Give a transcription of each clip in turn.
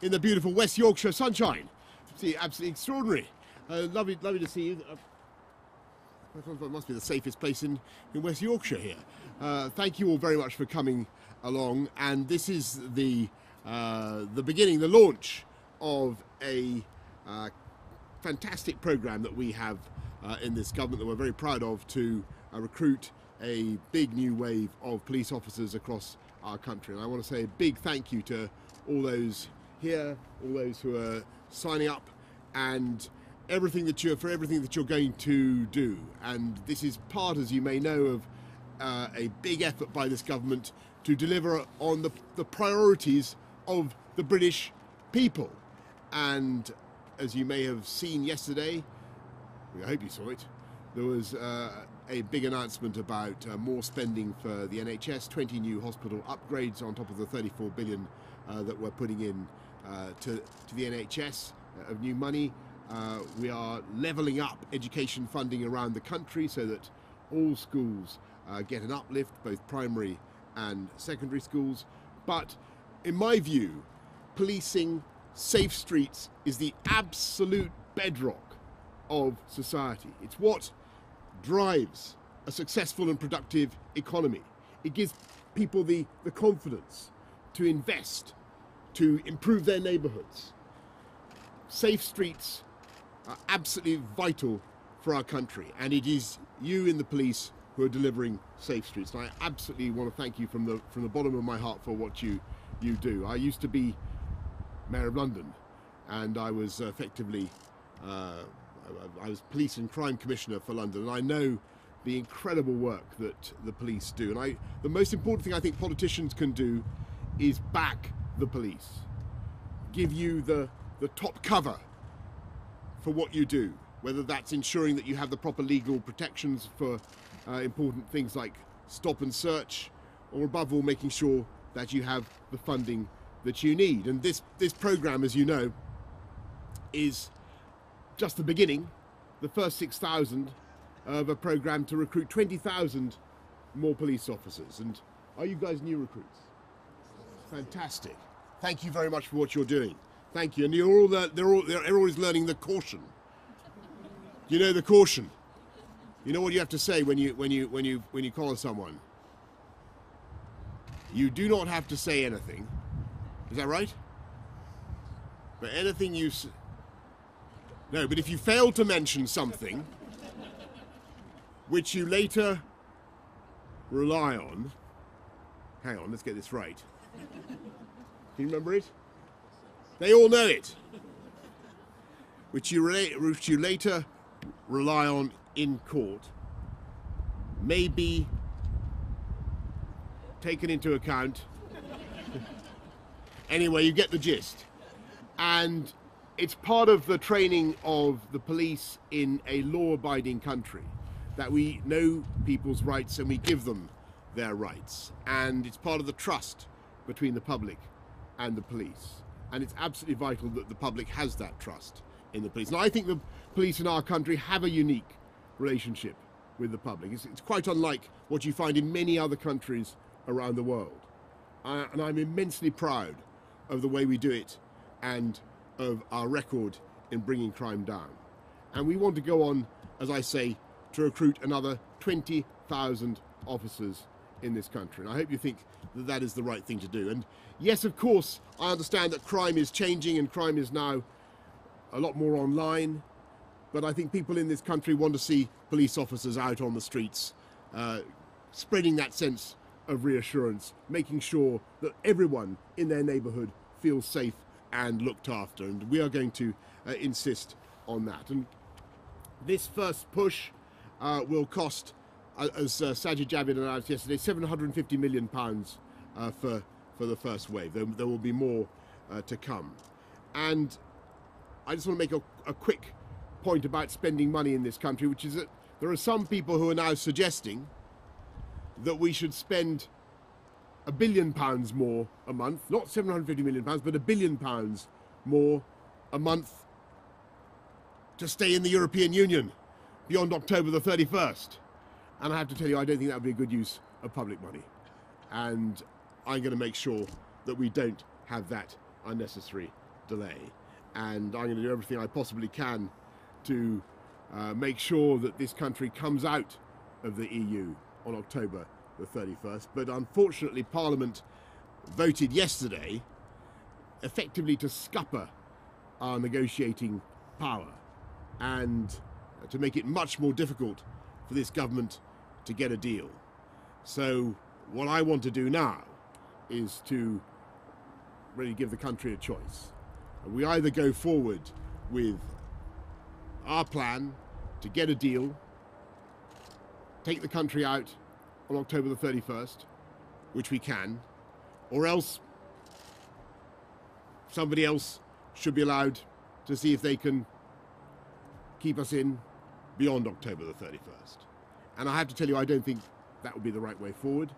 in the beautiful West Yorkshire sunshine. Absolutely extraordinary. Lovely to see you. It must be the safest place in West Yorkshire here. Thank you all very much for coming along, and this is the beginning, the launch of a fantastic programme that we have in this government that we're very proud of to recruit a big new wave of police officers across our country. And I want to say a big thank you to all those here, all those who are signing up, and everything that you're going to do. And this is part, as you may know, of a big effort by this government to deliver on the priorities of the British people. And as you may have seen yesterday, I hope you saw it, there was a big announcement about more spending for the NHS, 20 new hospital upgrades on top of the 34 billion that we're putting in to the NHS of new money. We are levelling up education funding around the country so that all schools get an uplift, both primary and secondary schools. But in my view, policing safe streets is the absolute bedrock of society. It's what drives a successful and productive economy. It gives people the confidence to invest, to improve their neighbourhoods. Safe streets are absolutely vital for our country, and it is you in the police who are delivering safe streets. And I absolutely want to thank you from the bottom of my heart for what you do. I used to be Mayor of London, and I was effectively I was Police and Crime Commissioner for London, and I know the incredible work that the police do. And the most important thing I think politicians can do is back the police, give you the top cover for what you do, whether that's ensuring that you have the proper legal protections for important things like stop and search, or above all making sure that you have the funding that you need. And this programme, as you know, is just the beginning, the first 6,000 of a programme to recruit 20,000 more police officers. And are you guys new recruits? Fantastic. Thank you very much for what you're doing. Thank you. And they're always learning the caution. You know the caution. You know what you have to say when you collar someone. You do not have to say anything. Is that right? But anything you no, but if you fail to mention something which you later rely on, hang on, let's get this right. Can you remember it? They all know it. Which you later rely on in court, may be taken into account. Anyway, you get the gist. And it's part of the training of the police in a law-abiding country that we know people's rights and we give them their rights. And it's part of the trust between the public and the police. And it's absolutely vital that the public has that trust in the police. And I think the police in our country have a unique relationship with the public. It's quite unlike what you find in many other countries around the world. And I'm immensely proud of the way we do it and of our record in bringing crime down. And we want to go on, as I say, to recruit another 20,000 officers in this country. And I hope you think that that is the right thing to do. And yes, of course, I understand that crime is changing and crime is now a lot more online. But I think people in this country want to see police officers out on the streets, spreading that sense of reassurance, making sure that everyone in their neighbourhood feels safe and looked after. And we are going to insist on that. And this first push will cost, as Sajid Javid announced yesterday, £750 million for the first wave. There will be more to come. And I just want to make a quick point about spending money in this country, which is that there are some people who are now suggesting that we should spend £1 billion more a month, not £750 million, but £1 billion more a month to stay in the European Union beyond October the 31st. And I have to tell you, I don't think that would be a good use of public money. And I'm going to make sure that we don't have that unnecessary delay. And I'm going to do everything I possibly can to make sure that this country comes out of the EU on October the 31st. But unfortunately, Parliament voted yesterday effectively to scupper our negotiating power and to make it much more difficult for this government to get a deal. So what I want to do now is to really give the country a choice. We either go forward with our plan to get a deal, take the country out on October the 31st, which we can, or else somebody else should be allowed to see if they can keep us in beyond October the 31st. And I have to tell you, I don't think that would be the right way forward.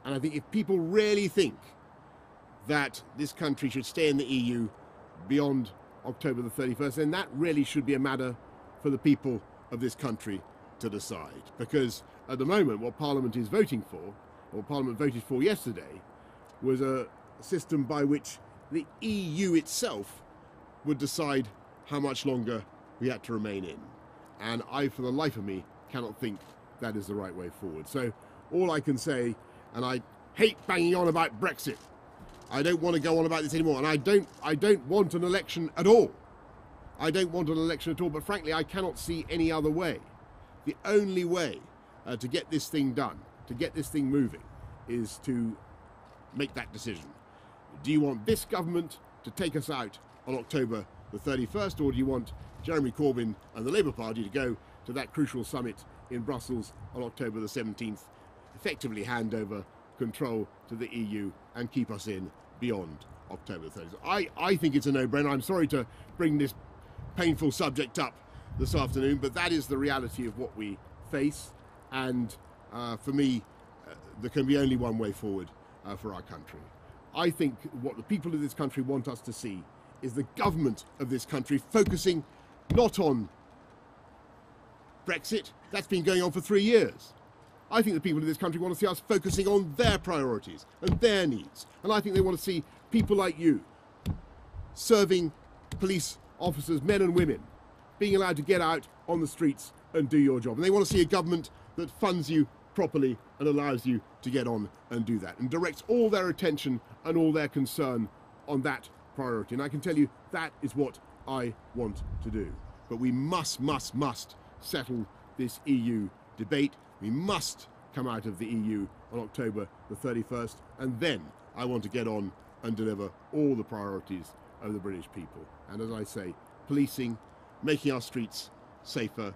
And I think if people really think that this country should stay in the EU beyond October the 31st, then that really should be a matter for the people of this country to decide. Because at the moment, what Parliament is voting for, or Parliament voted for yesterday, was a system by which the EU itself would decide how much longer we had to remain in. And I, for the life of me, cannot think that is the right way forward. So all I can say, and I hate banging on about Brexit, I don't want to go on about this anymore, and I don't want an election at all. I don't want an election at all, but frankly, I cannot see any other way. The only way to get this thing done, to get this thing moving, is to make that decision. Do you want this government to take us out on October the 31st, or do you want Jeremy Corbyn and the Labour Party to go to that crucial summit in Brussels on October the 17th, effectively hand over control to the EU and keep us in beyond October the 30th. I think it's a no-brainer. I'm sorry to bring this painful subject up this afternoon, but that is the reality of what we face. And for me, there can be only one way forward for our country. I think what the people of this country want us to see is the government of this country focusing not on Brexit. That's been going on for 3 years. I think the people of this country want to see us focusing on their priorities and their needs. And I think they want to see people like you serving police officers, men and women, being allowed to get out on the streets and do your job. And they want to see a government that funds you properly and allows you to get on and do that and directs all their attention and all their concern on that priority. And I can tell you that is what I want to do. But we must settle this EU debate. We must come out of the EU on October the 31st, and then I want to get on and deliver all the priorities of the British people. And as I say, policing, making our streets safer,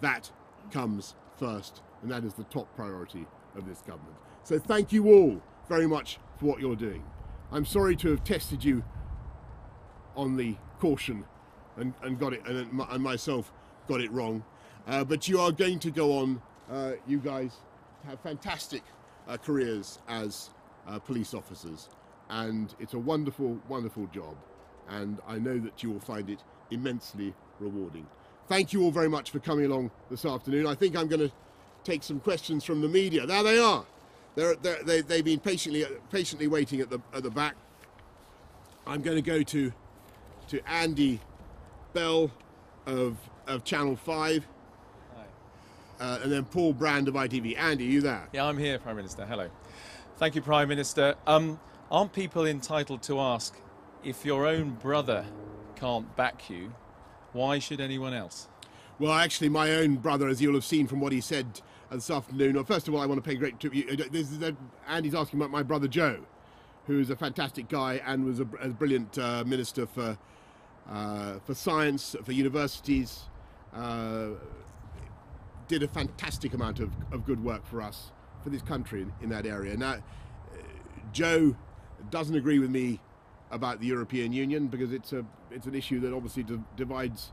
that comes first, and that is the top priority of this government. So thank you all very much for what you're doing. I'm sorry to have tested you on the caution and got it, and myself got it wrong, but you are going to go on. You guys have fantastic careers as police officers, and it's a wonderful, wonderful job, and I know that you will find it immensely rewarding. Thank you all very much for coming along this afternoon. I think I'm going to take some questions from the media. There they are. They've been patiently waiting at the back. I'm going to go to Andy Bell of Channel 5. And then Paul Brand of ITV. Andy, are you there? Yeah, I'm here, Prime Minister. Hello. Thank you, Prime Minister. Aren't people entitled to ask, if your own brother can't back you, why should anyone else? Well, actually, my own brother, as you'll have seen from what he said this afternoon, well, first of all, I want to pay great tribute. Andy's asking about my brother Joe, who is a fantastic guy and was a brilliant minister for science, for universities, did a fantastic amount of good work for us, for this country in that area. Now, Joe doesn't agree with me about the European Union because it's an issue that obviously divides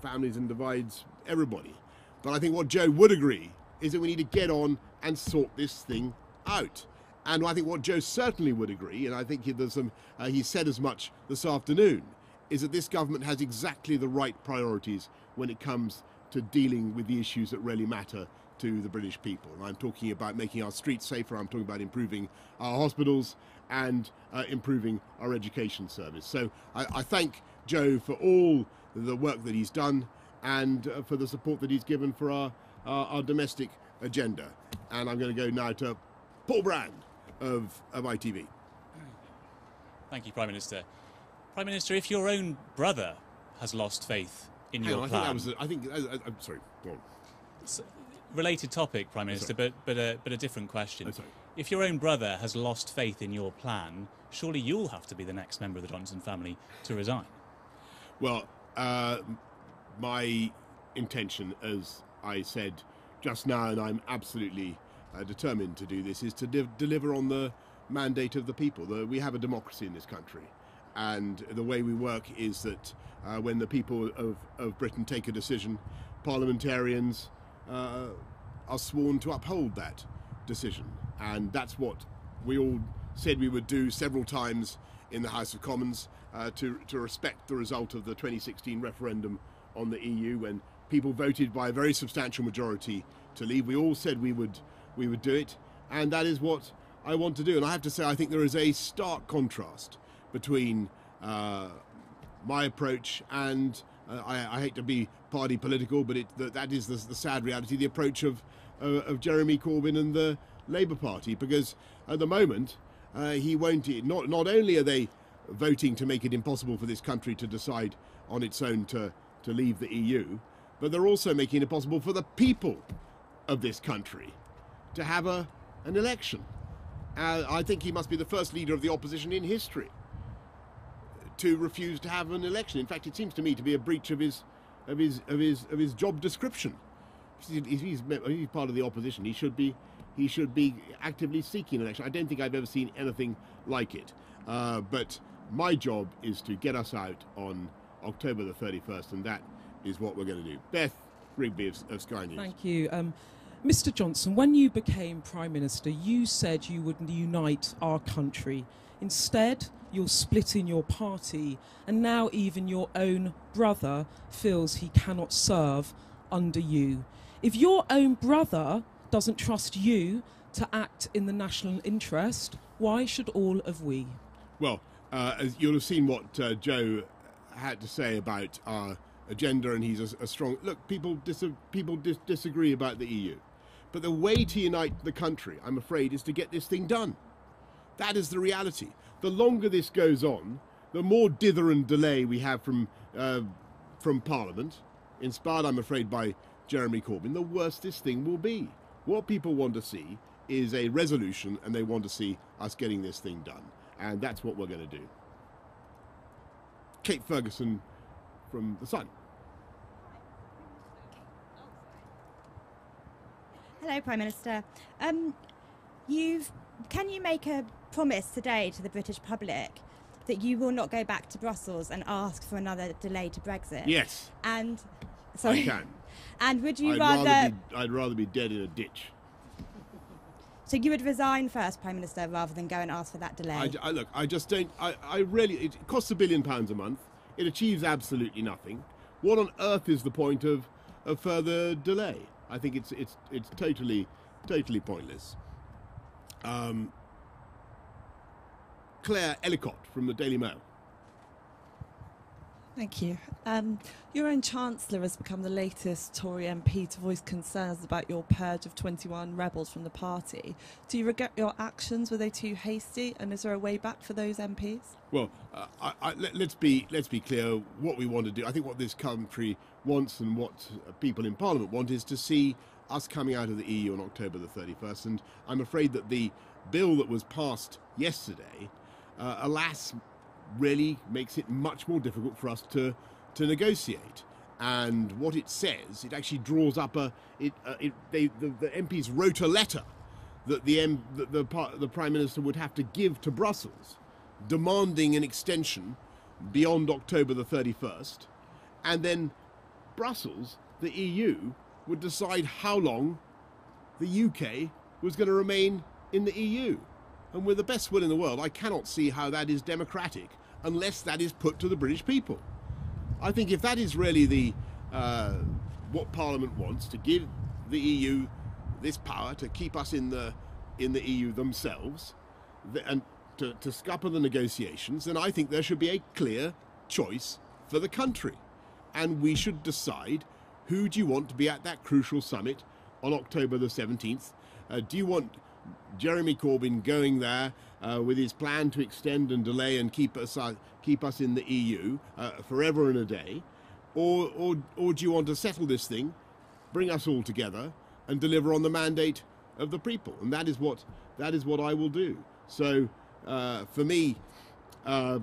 families and divides everybody. But I think what Joe would agree is that we need to get on and sort this thing out. And I think what Joe certainly would agree, and I think he said as much this afternoon, is that this government has exactly the right priorities when it comes to dealing with the issues that really matter to the British people. And I'm talking about making our streets safer, I'm talking about improving our hospitals and improving our education service. So I thank Joe for all the work that he's done and for the support that he's given for our domestic agenda. And I'm going to go now to Paul Brand of ITV. Thank you, Prime Minister. Prime Minister, if your own brother has lost faith in your plan... I'm sorry, go on. Related topic, Prime Minister, but a different question. If your own brother has lost faith in your plan, surely you'll have to be the next member of the Johnson family to resign. Well, my intention, as I said just now, and I'm absolutely determined to do this, is to deliver on the mandate of the people. We have a democracy in this country, and the way we work is that when the people of Britain take a decision, parliamentarians are sworn to uphold that decision. And that's what we all said we would do several times in the House of Commons to respect the result of the 2016 referendum on the EU, when people voted by a very substantial majority to leave. We all said we would do it, and that is what I want to do. And I have to say, I think there is a stark contrast between my approach and I hate to be party political, but that is the sad reality, the approach of Jeremy Corbyn and the Labour Party, because at the moment he won't. Not only are they voting to make it impossible for this country to decide on its own to leave the EU, but they're also making it possible for the people of this country to have an election. I think he must be the first leader of the opposition in history to refuse to have an election. In fact, it seems to me to be a breach of his job description. He's part of the opposition. He should be actively seeking an election. I don't think I've ever seen anything like it. But my job is to get us out on October the 31st, and that is what we're going to do. Beth Rigby of Sky News. Thank you. Mr. Johnson, when you became Prime Minister, you said you would unite our country. Instead, you're splitting your party, and now even your own brother feels he cannot serve under you. If your own brother doesn't trust you to act in the national interest, why should all of we? Well, as you'll have seen what Joe had to say about our agenda, and he's a strong... Look, people disagree about the EU. But the way to unite the country, I'm afraid, is to get this thing done. That is the reality. The longer this goes on, the more dither and delay we have from Parliament, inspired, I'm afraid, by Jeremy Corbyn, the worse this thing will be. What people want to see is a resolution, and they want to see us getting this thing done. And that's what we're going to do. Kate Ferguson from The Sun. Hello, Prime Minister. Can you make a promise today to the British public that you will not go back to Brussels and ask for another delay to Brexit? Yes. And I can. And would you I'd rather be dead in a ditch. So you would resign first, Prime Minister, rather than go and ask for that delay? Look, I just don't. I really. It costs £1 billion a month. It achieves absolutely nothing. What on earth is the point of further delay? I think it's totally pointless. Claire Ellicott from the Daily Mail. Thank you. Your own Chancellor has become the latest Tory MP to voice concerns about your purge of 21 rebels from the party. Do you regret your actions? Were they too hasty? And is there a way back for those MPs? Well, let's be clear what we want to do. I think what this country wants and what people in Parliament want is to see us coming out of the EU on October the 31st. And I'm afraid that the bill that was passed yesterday, alas, really makes it much more difficult for us to negotiate. And what it says, it actually draws up the MPs wrote a letter that the Prime Minister would have to give to Brussels, demanding an extension beyond October the 31st, and then Brussels, the EU, would decide how long the UK was going to remain in the EU. And with the best will in the world, I cannot see how that is democratic unless that is put to the British people. I think if that is really what Parliament wants, to give the EU this power to keep us in the EU themselves, and to scupper the negotiations, then I think there should be a clear choice for the country, and we should decide who do you want to be at that crucial summit on October the 17th. Do you want Jeremy Corbyn going there with his plan to extend and delay and keep us in the EU forever and a day, or do you want to settle this thing, bring us all together, and deliver on the mandate of the people? And that is what I will do. So for me, that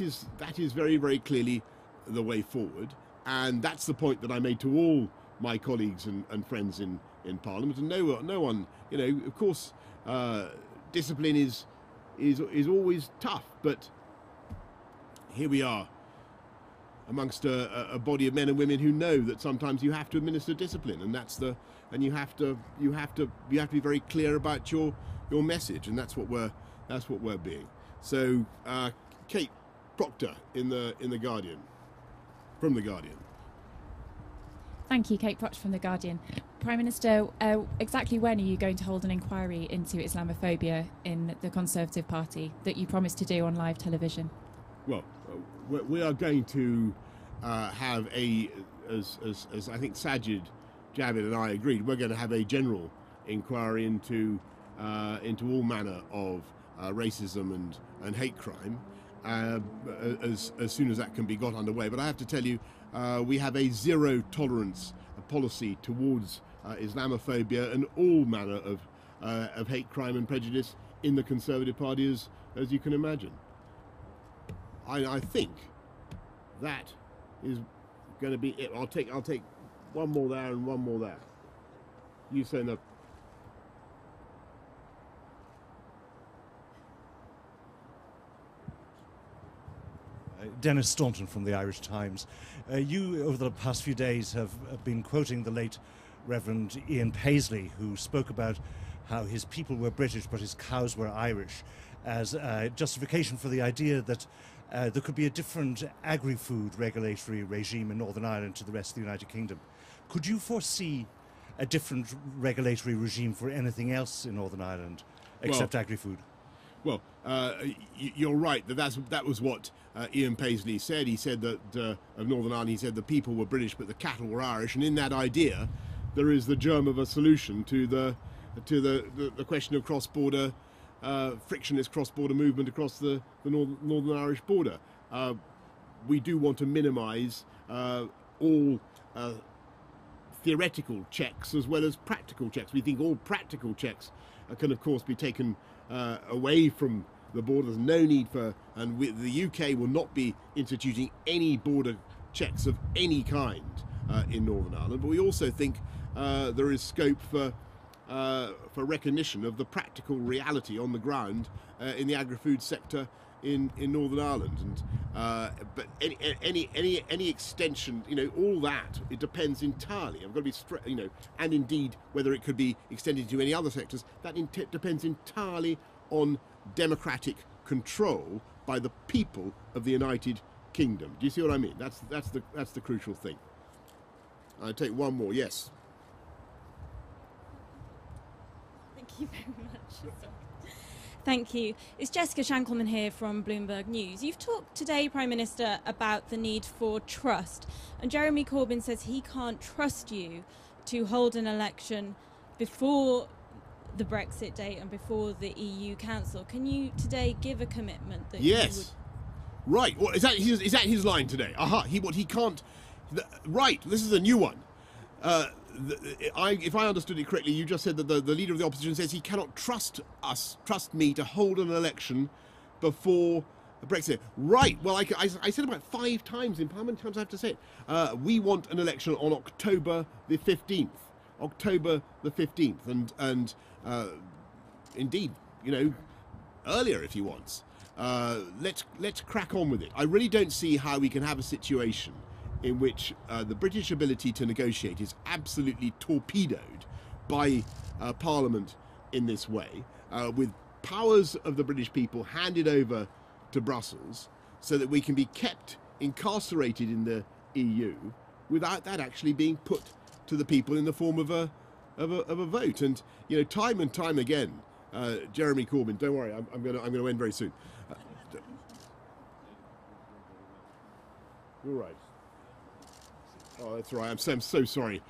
is very, very clearly the way forward, and that's the point that I made to all my colleagues and friends in Parliament. And no one, of course, discipline is always tough, but here we are amongst a body of men and women who know that sometimes you have to administer discipline, and you have to be very clear about your message, and that's what we're being. So Kate Proctor in the Guardian, from the Guardian. Thank you, Kate Proctor from The Guardian. Prime Minister, exactly when are you going to hold an inquiry into Islamophobia in the Conservative Party that you promised to do on live television? Well, we are going to have as I think Sajid Javid and I agreed, we're going to have a general inquiry into all manner of racism and hate crime as soon as that can be got underway. But I have to tell you, we have a zero tolerance policy towards Islamophobia and all manner of hate crime and prejudice in the Conservative Party, as you can imagine. I think that is going to be it. I'll take one more there and one more there. You say no. Dennis Staunton from the Irish Times. You, over the past few days, have been quoting the late Reverend Ian Paisley, who spoke about how his people were British but his cows were Irish, as justification for the idea that there could be a different agri-food regulatory regime in Northern Ireland to the rest of the United Kingdom. Could you foresee a different regulatory regime for anything else in Northern Ireland except agri-food? Well, you're right. That was what Ian Paisley said. He said that of Northern Ireland, he said the people were British, but the cattle were Irish. And in that idea, there is the germ of a solution to the question of cross-border frictionless cross-border movement across the Northern Irish border. We do want to minimise all theoretical checks as well as practical checks. We think all practical checks can, of course, be taken away from the border. There's no need for, and the UK will not be instituting any border checks of any kind in Northern Ireland. But we also think there is scope for recognition of the practical reality on the ground in the agri-food sector in Northern Ireland, and but any extension, all that, it depends entirely. I've got to be and indeed whether it could be extended to any other sectors, that depends entirely on democratic control by the people of the United Kingdom. Do you see what I mean? That's the crucial thing. I'll take one more. Yes. Thank you very much. Thank you. It's Jessica Shankelman here from Bloomberg News. You've talked today, Prime Minister, about the need for trust. And Jeremy Corbyn says he can't trust you to hold an election before the Brexit date and before the EU Council. Can you today give a commitment that yes. you would... Right. Well, is that his line today? Aha. He can't... Right. This is a new one. If I understood it correctly, you just said that the leader of the opposition says he cannot trust me to hold an election before Brexit. Right. Well, I said about 5 times in Parliament. How many times I have to say it? We want an election on October the 15th. October the 15th, and indeed, earlier if he wants. Let's crack on with it. I really don't see how we can have a situation in which the British ability to negotiate is absolutely torpedoed by Parliament in this way, with powers of the British people handed over to Brussels so that we can be kept incarcerated in the EU without that actually being put to the people in the form of of a vote. And you know, time and time again, Jeremy Corbyn. Don't worry, I'm going to end very soon. You're right. Oh, that's right. I'm so sorry.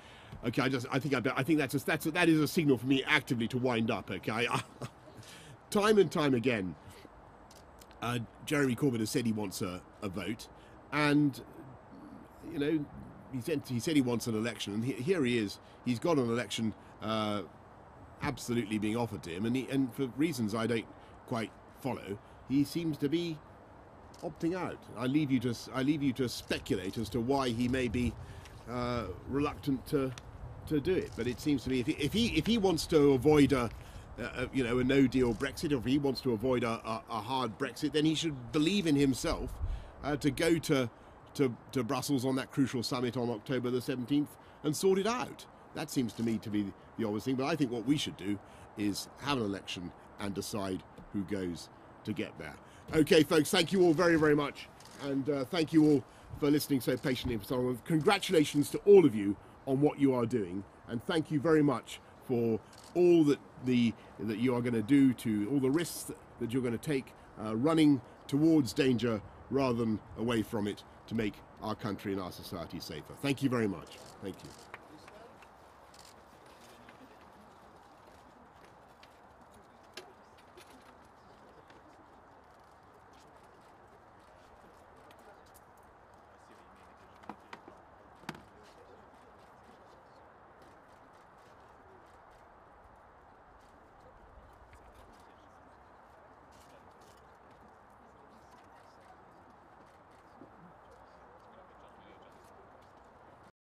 Okay, I think that is a signal for me actively to wind up. Okay, time and time again, Jeremy Corbyn has said he wants a vote, and you know, he said he wants an election, and here he is. He's got an election absolutely being offered to him, and for reasons I don't quite follow, he seems to be opting out. I leave you to speculate as to why he may be reluctant to do it. But it seems to me if he wants to avoid a no-deal Brexit, or if he wants to avoid a hard Brexit, then he should believe in himself to go to Brussels on that crucial summit on October the 17th and sort it out. That seems to me to be the obvious thing. But I think what we should do is have an election and decide who goes to get there. Okay, folks, thank you all very, very much. And thank you all for listening so patiently for so long. Congratulations to all of you on what you are doing. And thank you very much for all that you are going to do, to all the risks that you're going to take, running towards danger rather than away from it, to make our country and our society safer. Thank you very much. Thank you.